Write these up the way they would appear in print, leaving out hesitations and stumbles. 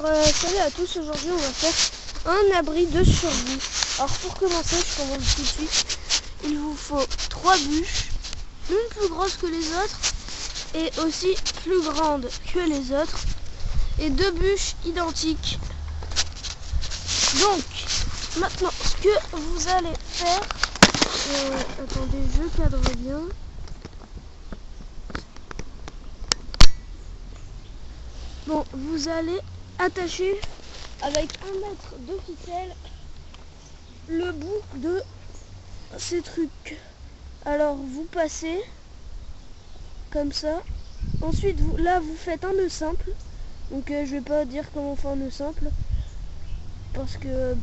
Salut à tous, aujourd'hui on va faire un abri de survie. Alors pour commencer, je commence tout de suite. Il vous faut 3 bûches, une plus grosse que les autres et aussi plus grande que les autres, et 2 bûches identiques. Donc maintenant ce que vous allez faire, attendez, je cadre bien. Bon, vous allez attacher avec 1 mètre de ficelle le bout de ces trucs. Alors vous passez comme ça. Ensuite vous faites un nœud simple. Donc je vais pas dire comment on fait un nœud simple, parce que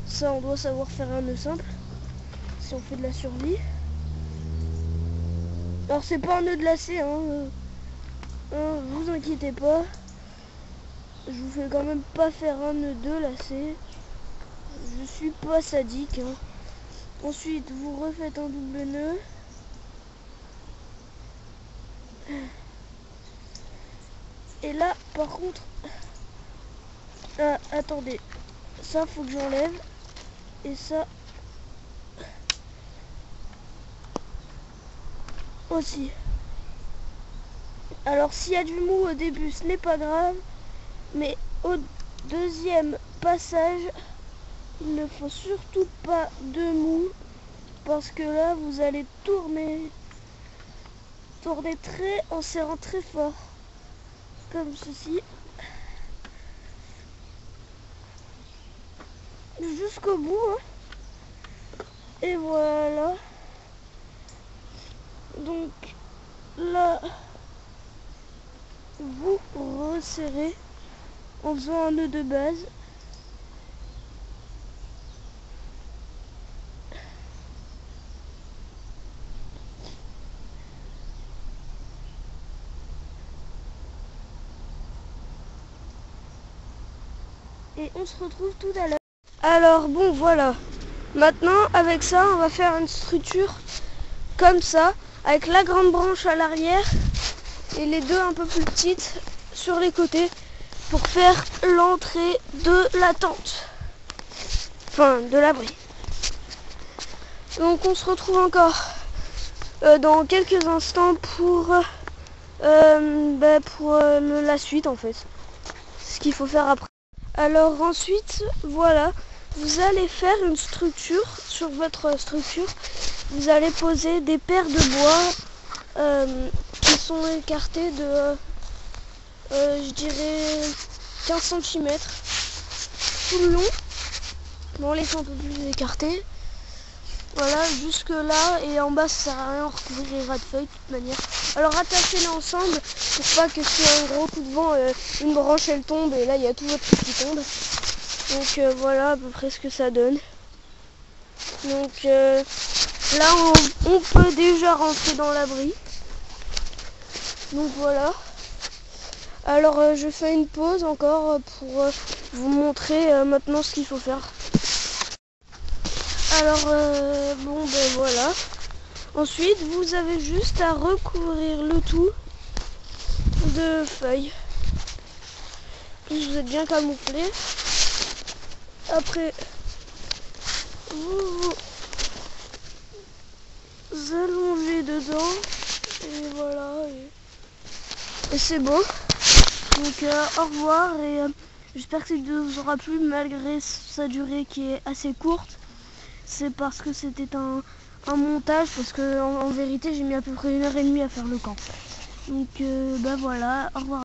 ça on doit savoir faire un nœud simple si on fait de la survie. Alors c'est pas un nœud de lacet, vous inquiétez pas. Je vous fais quand même pas faire un nœud de lacet. Je suis pas sadique. Ensuite, vous refaites un double nœud. Et là, par contre, attendez, ça faut que j'enlève. Et ça aussi. Alors, s'il y a du mou au début, ce n'est pas grave. Mais au deuxième passage, il ne faut surtout pas de mou, parce que là vous allez tourner très en serrant très fort, comme ceci, jusqu'au bout, et voilà. Donc là vous resserrez en faisant un nœud de base. Et on se retrouve tout à l'heure. Alors bon, voilà. Maintenant avec ça on va faire une structure comme ça, avec la grande branche à l'arrière et les deux un peu plus petites sur les côtés, pour faire l'entrée de la tente, enfin de l'abri. Donc on se retrouve encore dans quelques instants pour la suite, en fait, ce qu'il faut faire après. Alors ensuite, voilà, vous allez faire une structure. Sur votre structure, vous allez poser des paires de bois qui sont écartées de je dirais 15 cm tout le long. Bon, on les fait un peu plus écartés. Voilà, jusque là, et en bas ça sert à rien, on recouvrira de feuilles de toute manière. Alors attachez-les ensemble pour pas que s'il y a un gros coup de vent, une branche elle tombe et là il y a tout votre truc qui tombe. Donc voilà à peu près ce que ça donne. Donc là on peut déjà rentrer dans l'abri. Donc voilà. Alors je fais une pause encore pour vous montrer maintenant ce qu'il faut faire. Alors bon ben voilà. Ensuite vous avez juste à recouvrir le tout de feuilles. Plus vous êtes bien camouflé. Après vous allongez dedans et voilà, et c'est beau. Donc au revoir, et j'espère que cette vidéo vous aura plu malgré sa durée qui est assez courte. C'est parce que c'était un montage, parce que en vérité j'ai mis à peu près 1h30 à faire le camp. Donc voilà, au revoir.